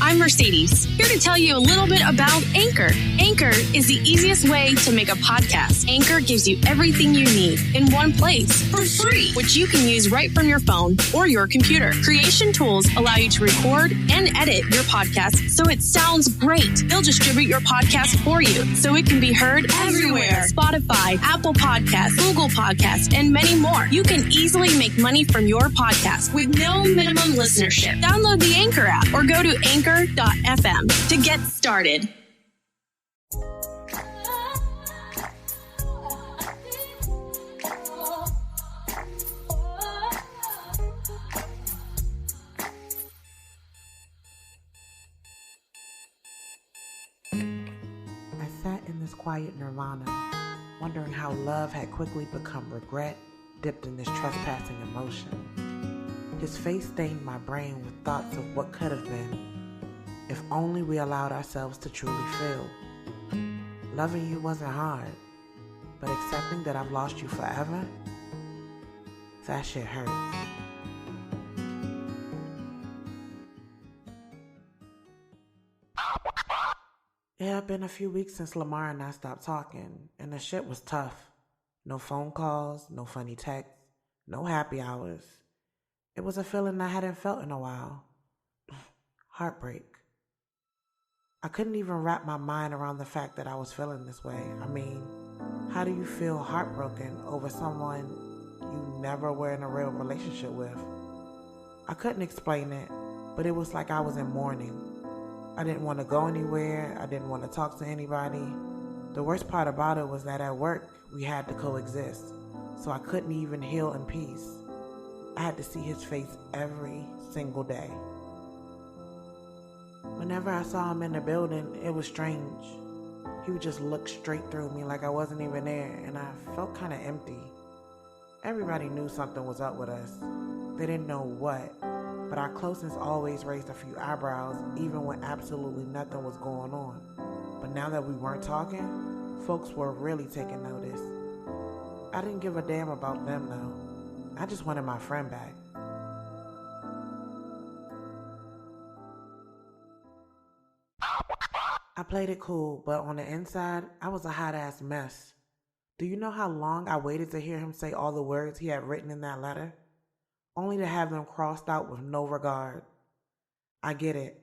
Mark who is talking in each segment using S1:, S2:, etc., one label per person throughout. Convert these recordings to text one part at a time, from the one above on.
S1: I'm Mercedes, here to tell you a little bit about Anchor. Anchor is the easiest way to make a podcast. Anchor gives you everything you need in one place for free, which you can use right from your phone or your computer. Creation tools allow you to record and edit your podcast so it sounds great. They'll distribute your podcast for you so it can be heard everywhere. Spotify, Apple Podcasts, Google Podcasts, and many more. You can easily make money from your podcast with no minimum listenership. Download the Anchor app or go to anchor.fm to get started.
S2: I sat in this quiet nirvana, wondering how love had quickly become regret, dipped in this trespassing emotion. His face stained my brain with thoughts of what could have been, if only we allowed ourselves to truly feel. Loving you wasn't hard, but accepting that I've lost you forever, that shit hurts. It had been a few weeks since Lemar and I stopped talking, and the shit was tough. No phone calls, no funny texts, no happy hours. It was a feeling I hadn't felt in a while. Heartbreak. I couldn't even wrap my mind around the fact that I was feeling this way. I mean, how do you feel heartbroken over someone you never were in a real relationship with? I couldn't explain it, but it was like I was in mourning. I didn't want to go anywhere. I didn't want to talk to anybody. The worst part about it was that at work, we had to coexist, so I couldn't even heal in peace. I had to see his face every single day. Whenever I saw him in the building, it was strange. He would just look straight through me like I wasn't even there, and I felt kind of empty. Everybody knew something was up with us. They didn't know what. But our closeness always raised a few eyebrows, even when absolutely nothing was going on. But now that we weren't talking, folks were really taking notice. I didn't give a damn about them, though. I just wanted my friend back. I played it cool, but on the inside, I was a hot-ass mess. Do you know how long I waited to hear him say all the words he had written in that letter? Only to have them crossed out with no regard. I get it.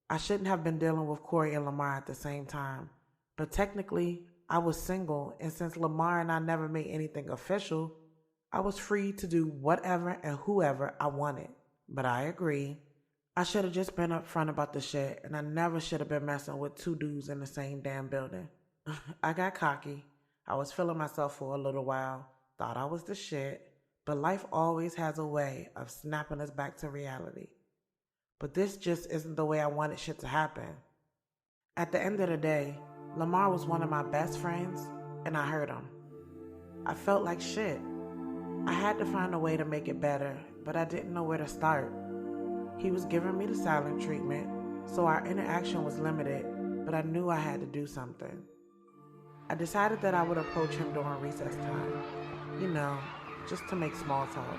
S2: I shouldn't have been dealing with Corey and Lemar at the same time. But technically, I was single, and since Lemar and I never made anything official, I was free to do whatever and whoever I wanted. But I agree. I should have just been upfront about the shit, and I never should have been messing with two dudes in the same damn building. I got cocky. I was feeling myself for a little while, thought I was the shit. But life always has a way of snapping us back to reality. But this just isn't the way I wanted shit to happen. At the end of the day, Lemar was one of my best friends, and I hurt him. I felt like shit. I had to find a way to make it better, but I didn't know where to start. He was giving me the silent treatment, so our interaction was limited, but I knew I had to do something. I decided that I would approach him during recess time. You know, just to make small talk.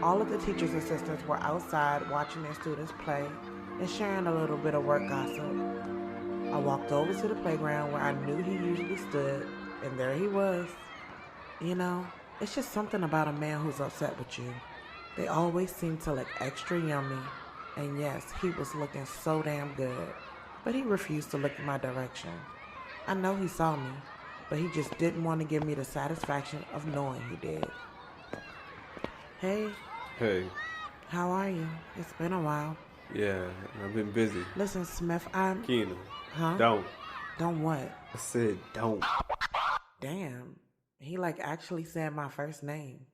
S2: All of the teachers' assistants were outside watching their students play and sharing a little bit of work gossip. I walked over to the playground where I knew he usually stood, and there he was. You know, it's just something about a man who's upset with you. They always seem to look extra yummy, and yes, he was looking so damn good, but he refused to look in my direction. I know he saw me, but he just didn't want to give me the satisfaction of knowing he did. Hey.
S3: Hey.
S2: How are you? It's been a while.
S3: Yeah, I've been busy.
S2: Listen, Smith, I'm...
S3: Keena.
S2: Huh?
S3: Don't.
S2: Don't what?
S3: I said don't.
S2: Damn. He actually said my first name.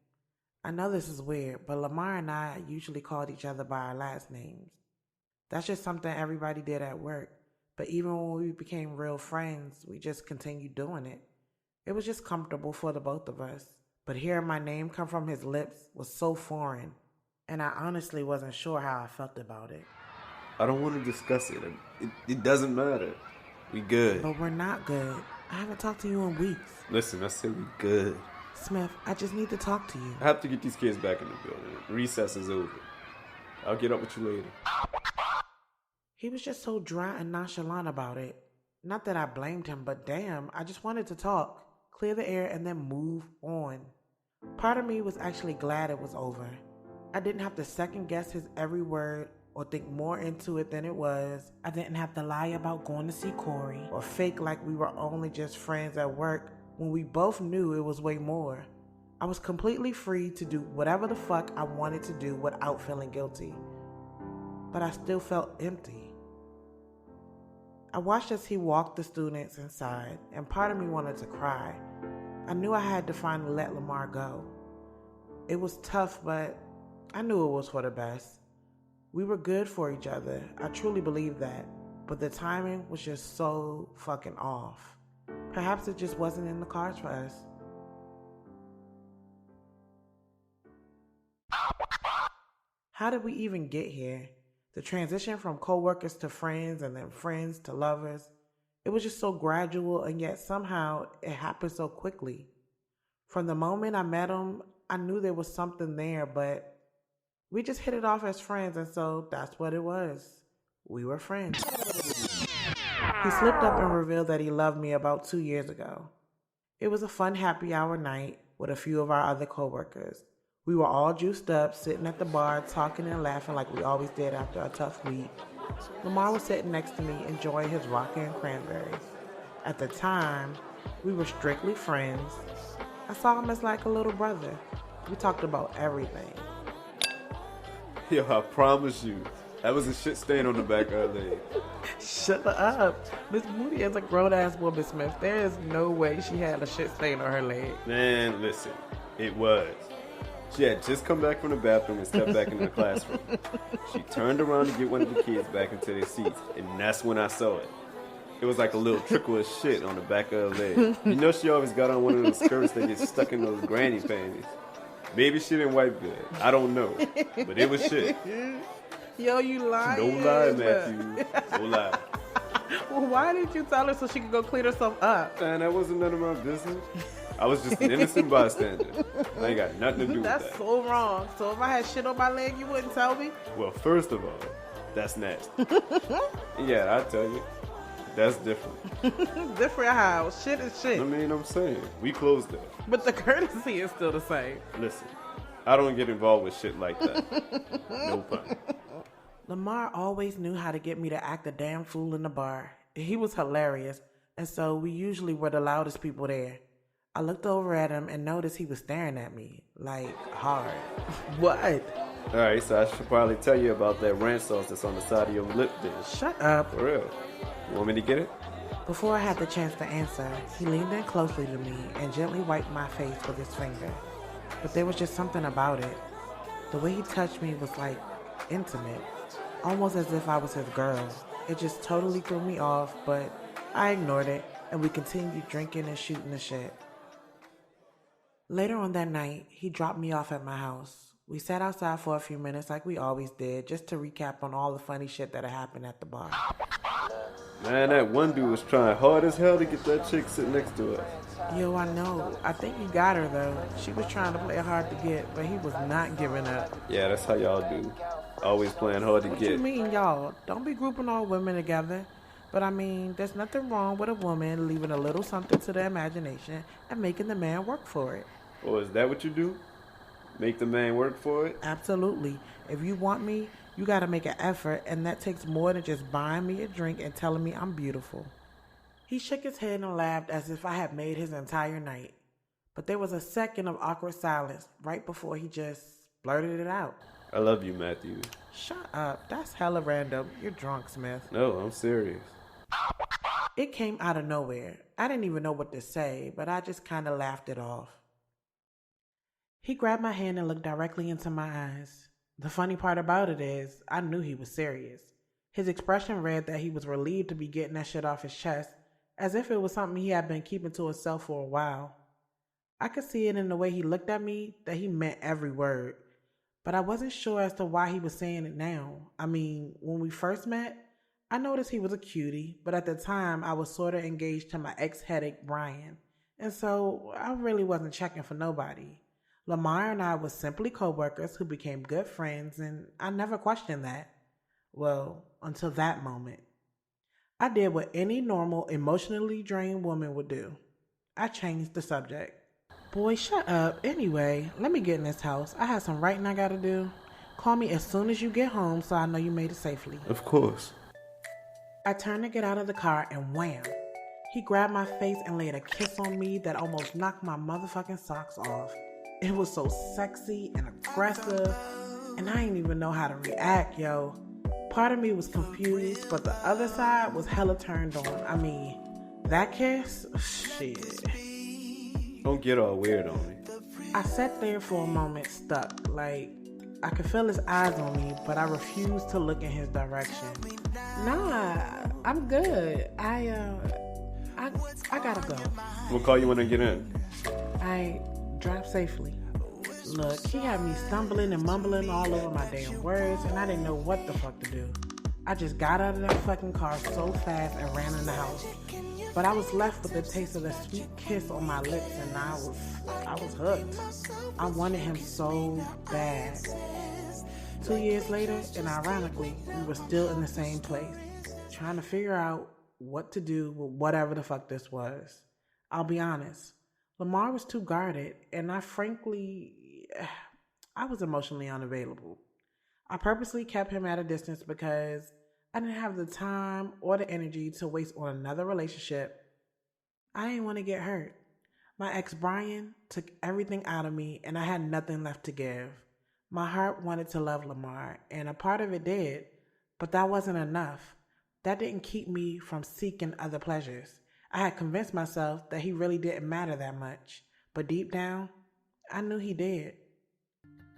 S2: I know this is weird, but Lemar and I usually called each other by our last names. That's just something everybody did at work. But even when we became real friends, we just continued doing it. It was just comfortable for the both of us. But hearing my name come from his lips was so foreign, and I honestly wasn't sure how I felt about it.
S3: I don't want to discuss it. It doesn't matter. We good.
S2: But we're not good. I haven't talked to you in weeks.
S3: Listen, I said we good.
S2: Smith, I just need to talk to you.
S3: I have to get these kids back in the building. Recess is over. I'll get up with you later.
S2: He was just so dry and nonchalant about it. Not that I blamed him, but damn, I just wanted to talk, clear the air, and then move on. Part of me was actually glad it was over. I didn't have to second guess his every word or think more into it than it was. I didn't have to lie about going to see Corey or fake like we were only just friends at work when we both knew it was way more. I was completely free to do whatever the fuck I wanted to do without feeling guilty. But I still felt empty. I watched as he walked the students inside, and part of me wanted to cry. I knew I had to finally let Lemar go. It was tough, but I knew it was for the best. We were good for each other. I truly believe that. But the timing was just so fucking off. Perhaps it just wasn't in the cards for us. How did we even get here? The transition from co-workers to friends and then friends to lovers. It was just so gradual, and yet somehow it happened so quickly. From the moment I met him, I knew there was something there, but we just hit it off as friends, and so that's what it was. We were friends. He slipped up and revealed that he loved me about 2 years ago. It was a fun happy hour night with a few of our other coworkers. We were all juiced up, sitting at the bar, talking and laughing like we always did after a tough week. Lemar was sitting next to me, enjoying his vodka and cranberries. At the time, we were strictly friends. I saw him as like a little brother. We talked about everything.
S3: Yo, I promise you, that was a shit stain on the back of her leg.
S2: Shut up. Miss Moody is a grown-ass woman, Smith. There is no way she had a shit stain on her leg.
S3: Man, listen, it was. She had just come back from the bathroom and stepped back into the classroom. She turned around to get one of the kids back into their seats, and that's when I saw it. It was like a little trickle of shit on the back of her leg. You know she always got on one of those skirts that get stuck in those granny panties. Maybe she didn't wipe good. I don't know. But it was shit.
S2: Yo, you lying.
S3: No lie, Matthew. No lie.
S2: Well, why didn't you tell her so she could go clean herself up?
S3: Man, that wasn't none of my business. I was just an innocent bystander. I ain't got nothing to do with that.
S2: That's so wrong. So if I had shit on my leg, you wouldn't tell me?
S3: Well, first of all, that's nasty. Yeah, I'll tell you. That's different.
S2: Different how? Shit is shit.
S3: I mean, I'm saying, we closed it.
S2: But the courtesy is still the same.
S3: Listen, I don't get involved with shit like that. No pun.
S2: Lemar always knew how to get me to act a damn fool in the bar. He was hilarious, and so we usually were the loudest people there. I looked over at him and noticed he was staring at me, like, hard. What?
S3: Alright, so I should probably tell you about that ranch sauce that's on the side of your lip dish.
S2: Shut up.
S3: For real. You want me to get it?
S2: Before I had the chance to answer, he leaned in closely to me and gently wiped my face with his finger. But there was just something about it. The way he touched me was like intimate, almost as if I was his girl. It just totally threw me off, but I ignored it, and we continued drinking and shooting the shit. Later on that night, he dropped me off at my house. We sat outside for a few minutes like we always did, just to recap on all the funny shit that had happened at the bar.
S3: Man, that one dude was trying hard as hell to get that chick sitting next to us.
S2: Yo, I know. I think you got her, though. She was trying to play hard to get, but he was not giving up.
S3: Yeah, that's how y'all do. Always playing hard to
S2: What
S3: get.
S2: you mean, y'all? Don't be grouping all women together. But I mean, there's nothing wrong with a woman leaving a little something to the imagination and making the man work for it.
S3: Oh, is that what you do? Make the man work for it?
S2: Absolutely. If you want me, you gotta make an effort, and that takes more than just buying me a drink and telling me I'm beautiful. He shook his head and laughed as if I had made his entire night. But there was a second of awkward silence right before he just blurted it out.
S3: I love you, Matthew.
S2: Shut up. That's hella random. You're drunk, Smith.
S3: No, I'm serious.
S2: It came out of nowhere. I didn't even know what to say, but I just kind of laughed it off. He grabbed my hand and looked directly into my eyes. The funny part about it is, I knew he was serious. His expression read that he was relieved to be getting that shit off his chest, as if it was something he had been keeping to himself for a while. I could see it in the way he looked at me that he meant every word, but I wasn't sure as to why he was saying it now. I mean, when we first met, I noticed he was a cutie, but at the time I was sort of engaged to my ex-headache Brian, and so I really wasn't checking for nobody. Lemar and I were simply co-workers who became good friends, and I never questioned that. Well, until that moment. I did what any normal, emotionally drained woman would do. I changed the subject. Boy, shut up. Anyway, let me get in this house. I have some writing I gotta do. Call me as soon as you get home so I know you made it safely.
S3: Of course.
S2: I turned to get out of the car and wham! He grabbed my face and laid a kiss on me that almost knocked my motherfucking socks off. It was so sexy and aggressive, and I didn't even know how to react, yo. Part of me was confused, but the other side was hella turned on. I mean, that kiss? Shit.
S3: Don't get all weird on me.
S2: I sat there for a moment stuck, like I could feel his eyes on me, but I refused to look in his direction. Nah, I'm good. I gotta go.
S3: We'll call you when I get in.
S2: Drive safely. Look, he had me stumbling and mumbling all over my damn words, and I didn't know what the fuck to do. I just got out of that fucking car so fast and ran in the house. But I was left with the taste of the sweet kiss on my lips, and I was hooked. I wanted him so bad. 2 years later, and ironically, we were still in the same place, trying to figure out what to do with whatever the fuck this was. I'll be honest, Lemar was too guarded, and I was emotionally unavailable. I purposely kept him at a distance because I didn't have the time or the energy to waste on another relationship. I didn't want to get hurt. My ex Brian took everything out of me, and I had nothing left to give. My heart wanted to love Lemar, and a part of it did, but that wasn't enough. That didn't keep me from seeking other pleasures. I had convinced myself that he really didn't matter that much, but deep down, I knew he did.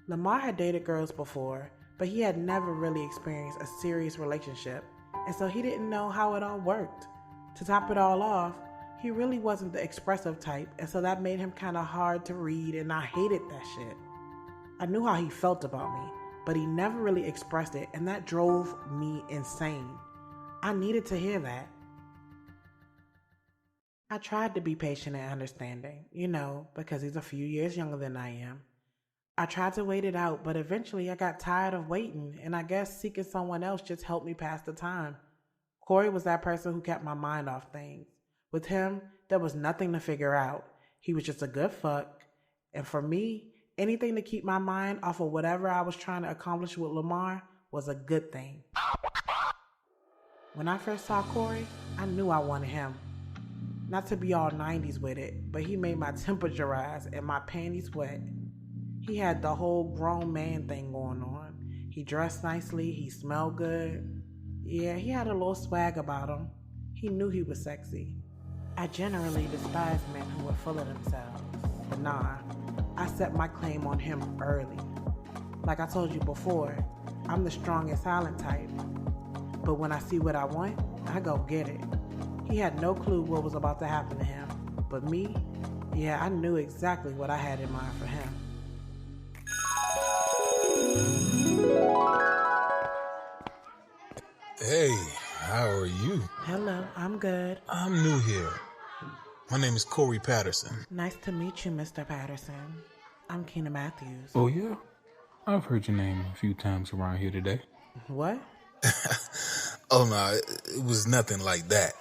S2: Lemar had dated girls before, but he had never really experienced a serious relationship, and so he didn't know how it all worked. To top it all off, he really wasn't the expressive type, and so that made him kind of hard to read, and I hated that shit. I knew how he felt about me, but he never really expressed it, and that drove me insane. I needed to hear that. I tried to be patient and understanding, because he's a few years younger than I am. I tried to wait it out, but eventually I got tired of waiting, and I guess seeking someone else just helped me pass the time. Corey was that person who kept my mind off things. With him, there was nothing to figure out. He was just a good fuck, and for me, anything to keep my mind off of whatever I was trying to accomplish with Lemar was a good thing. When I first saw Corey, I knew I wanted him. Not to be all 90s with it, but he made my temperature rise and my panties wet. He had the whole grown man thing going on. He dressed nicely, he smelled good. Yeah, he had a little swag about him. He knew he was sexy. I generally despise men who were full of themselves. But nah, I set my claim on him early. Like I told you before, I'm the strong and silent type. But when I see what I want, I go get it. He had no clue what was about to happen to him. But me, yeah, I knew exactly what I had in mind for him.
S4: Hey, how are you?
S2: Hello, I'm good.
S4: I'm new here. My name is Corey Patterson.
S2: Nice to meet you, Mr. Patterson. I'm Keena Matthews.
S5: Oh, yeah? I've heard your name a few times around here today.
S2: What?
S4: Oh, no, it was nothing like that.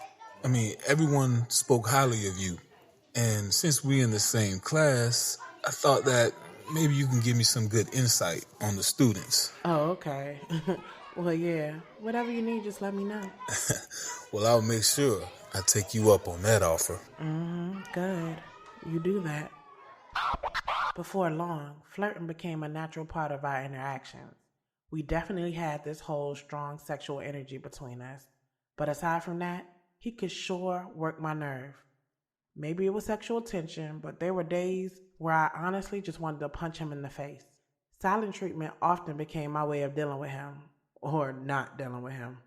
S4: I mean, everyone spoke highly of you. And since we're in the same class, I thought that maybe you can give me some good insight on the students.
S2: Oh, okay. Well, yeah. Whatever you need, just let me know.
S4: Well, I'll make sure I take you up on that offer.
S2: Good. You do that. Before long, flirting became a natural part of our interactions. We definitely had this whole strong sexual energy between us. But aside from that, he could sure work my nerve. Maybe it was sexual tension, but there were days where I honestly just wanted to punch him in the face. Silent treatment often became my way of dealing with him, or not dealing with him.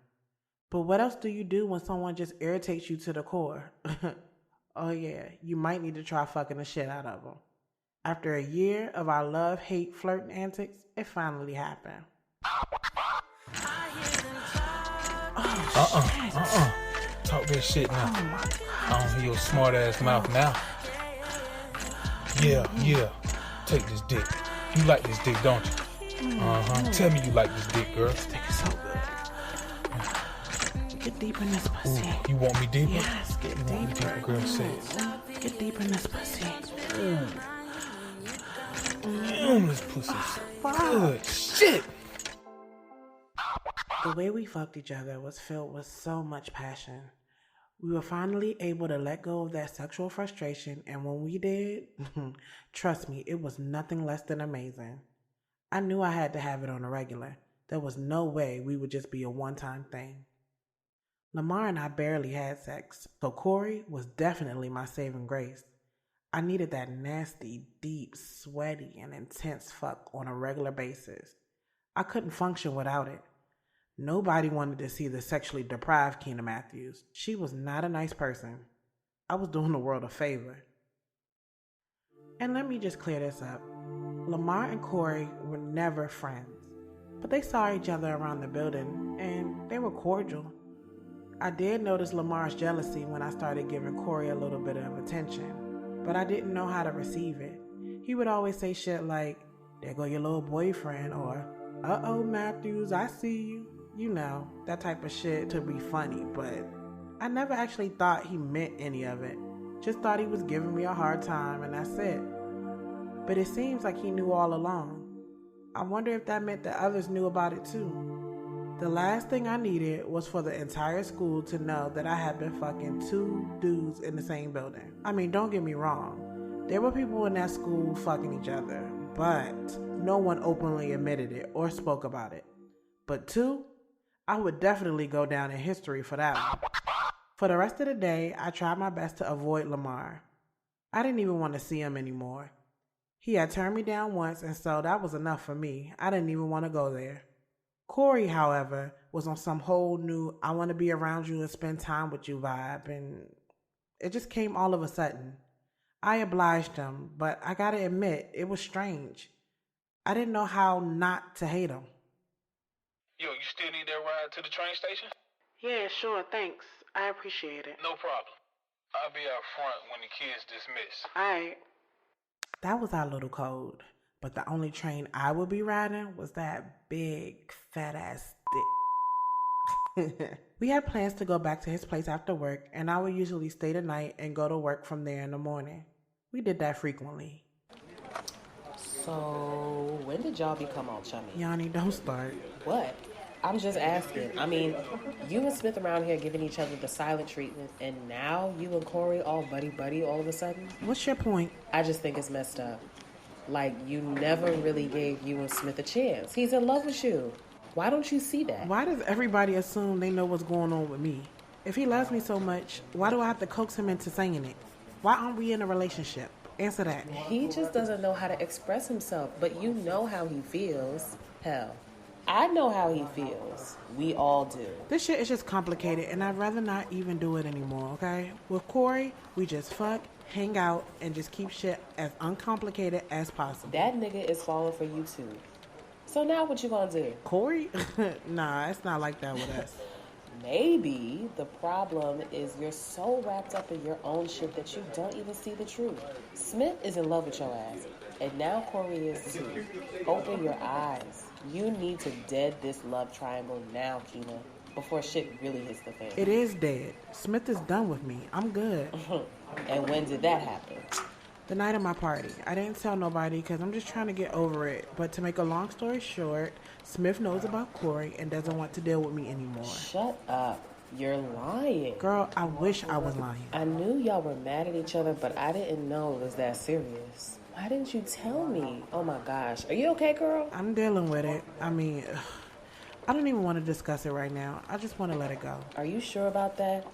S2: But what else do you do when someone just irritates you to the core? Oh yeah, you might need to try fucking the shit out of them. After a year of our love-hate flirting antics, it finally happened.
S5: Talk that shit now.
S2: Oh my God.
S5: I don't hear your smart ass mouth now. Yeah. Take this dick. You like this dick, don't you? Tell me you like this dick, girl.
S2: This dick is so good. Get deep in this pussy.
S4: Ooh, you want me deeper?
S2: Yes, get
S4: You want me
S2: deeper.
S4: deeper, girl? Say it.
S2: Get deep in this pussy.
S4: Damn, this pussy's good. Shit!
S2: The way we fucked each other was filled with so much passion. We were finally able to let go of that sexual frustration, and when we did, trust me, it was nothing less than amazing. I knew I had to have it on a regular. There was no way we would just be a one-time thing. Lemar and I barely had sex, so Corey was definitely my saving grace. I needed that nasty, deep, sweaty, and intense fuck on a regular basis. I couldn't function without it. Nobody wanted to see the sexually deprived Keena Matthews. She was not a nice person. I was doing the world a favor. And let me just clear this up. Lemar and Corey were never friends, but they saw each other around the building, and they were cordial. I did notice Lamar's jealousy when I started giving Corey a little bit of attention, but I didn't know how to receive it. He would always say shit like, "There go your little boyfriend," or "Uh-oh, Matthews, I see you." You know, that type of shit to be funny, but I never actually thought he meant any of it. Just thought he was giving me a hard time, and that's it. But it seems like he knew all along. I wonder if that meant that others knew about it too. The last thing I needed was for the entire school to know that I had been fucking two dudes in the same building. I mean, don't get me wrong. There were people in that school fucking each other, but no one openly admitted it or spoke about it. But two, I would definitely go down in history for that one. For the rest of the day, I tried my best to avoid Lemar. I didn't even want to see him anymore. He had turned me down once, and so that was enough for me. I didn't even want to go there. Corey, however, was on some whole new "I want to be around you and spend time with you" vibe, and it just came all of a sudden. I obliged him, but I gotta admit, it was strange. I didn't know how not to hate him.
S4: Yo, you still need that ride to the train station?
S2: Yeah, sure, thanks. I appreciate it.
S4: No problem. I'll be out front when the kids dismiss.
S2: Alright. That was our little code, but the only train I would be riding was that big, fat-ass dick. We had plans to go back to his place after work, and I would usually stay the night and go to work from there in the morning. We did that frequently.
S6: So, when did y'all become all chummy?
S2: Yanni, don't start.
S6: What? I'm just asking. I mean, you and Smith around here giving each other the silent treatment, and now you and Corey all buddy-buddy all of a sudden?
S2: What's your point?
S6: I just think it's messed up. Like, you never really gave you and Smith a chance. He's in love with you. Why don't you see that?
S2: Why does everybody assume they know what's going on with me? If he loves me so much, why do I have to coax him into saying it? Why aren't we in a relationship? Answer that.
S6: He just doesn't know how to express himself, but you know how he feels. Hell, I know how he feels. We all do.
S2: This shit is just complicated, and I'd rather not even do it anymore, okay? With Corey, we just fuck, hang out, and just keep shit as uncomplicated as possible.
S6: That nigga is falling for you too. So now what you gonna do?
S2: Corey? Nah, it's not like that with us.
S6: Maybe the problem is you're so wrapped up in your own shit that you don't even see the truth. Smith is in love with your ass, and now Corey is too. Open your eyes. You need to dead this love triangle now, Keena, before shit really hits the fan.
S2: It is dead. Smith is done with me. I'm good.
S6: And when did that happen?
S2: The night of my party. I didn't tell nobody because I'm just trying to get over it. But to make a long story short, Smith knows about Corey and doesn't want to deal with me anymore.
S6: Shut up. You're lying.
S2: Girl, I wish I was lying.
S6: I knew y'all were mad at each other, but I didn't know it was that serious. Why didn't you tell me? Oh my gosh. Are you okay, girl?
S2: I'm dealing with it. I mean, I don't even want to discuss it right now. I just want to let it go.
S6: Are you sure about that?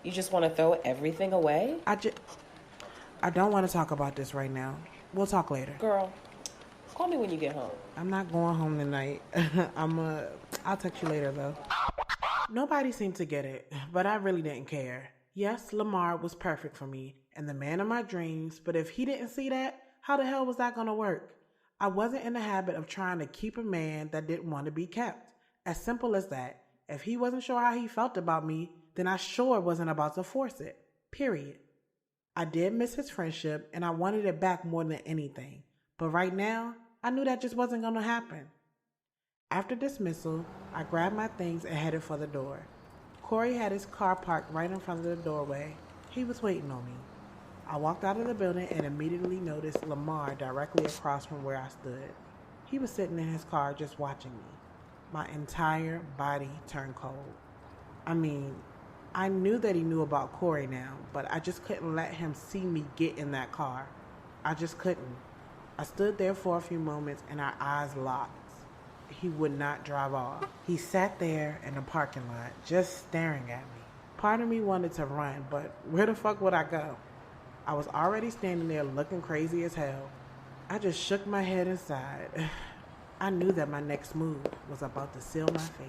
S6: You just want to throw everything away?
S2: I don't want to talk about this right now. We'll talk later.
S6: Girl, call me when you get home.
S2: I'm not going home tonight. I'll text you later though. Nobody seemed to get it, but I really didn't care. Yes, Lemar was perfect for me and the man of my dreams, but if he didn't see that, how the hell was that going to work? I wasn't in the habit of trying to keep a man that didn't want to be kept. As simple as that. If he wasn't sure how he felt about me, then I sure wasn't about to force it. Period. I did miss his friendship and I wanted it back more than anything. But right now, I knew that just wasn't going to happen. After dismissal, I grabbed my things and headed for the door. Corey had his car parked right in front of the doorway. He was waiting on me. I walked out of the building and immediately noticed Lemar directly across from where I stood. He was sitting in his car just watching me. My entire body turned cold. I mean, I knew that he knew about Corey now, but I just couldn't let him see me get in that car. I just couldn't. I stood there for a few moments and our eyes locked. He would not drive off. He sat there in the parking lot, just staring at me. Part of me wanted to run, but where the fuck would I go? I was already standing there looking crazy as hell. I just shook my head and sighed. I knew that my next move was about to seal my fate.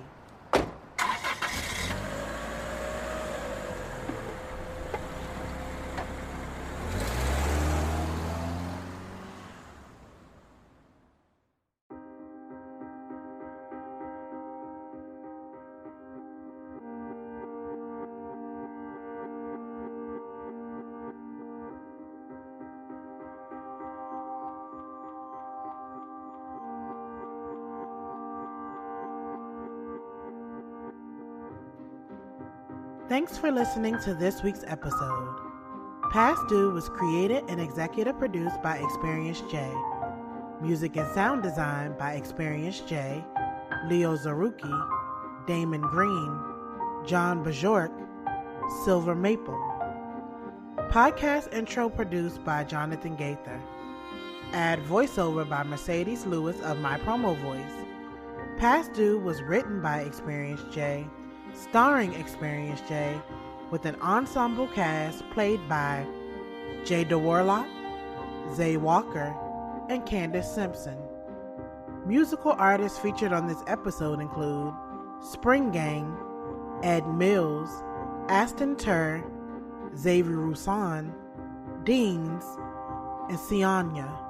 S2: Thanks for listening to this week's episode. Past Due was created and executive produced by Experience J. Music and sound design by Experience J, Leo Zaruki, Damon Green, John Bajork, Silver Maple. Podcast intro produced by Jonathan Gaither. Ad voiceover by Mercedes Lewis of My Promo Voice. Past Due was written by Experience J, starring Experience J, with an ensemble cast played by Jay DeWarlock, Zay Walker, and Candace Simpson. Musical artists featured on this episode include Spring Gang, Ed Mills, Aston Tur, Xavier Roussan, Deans, and Sianya.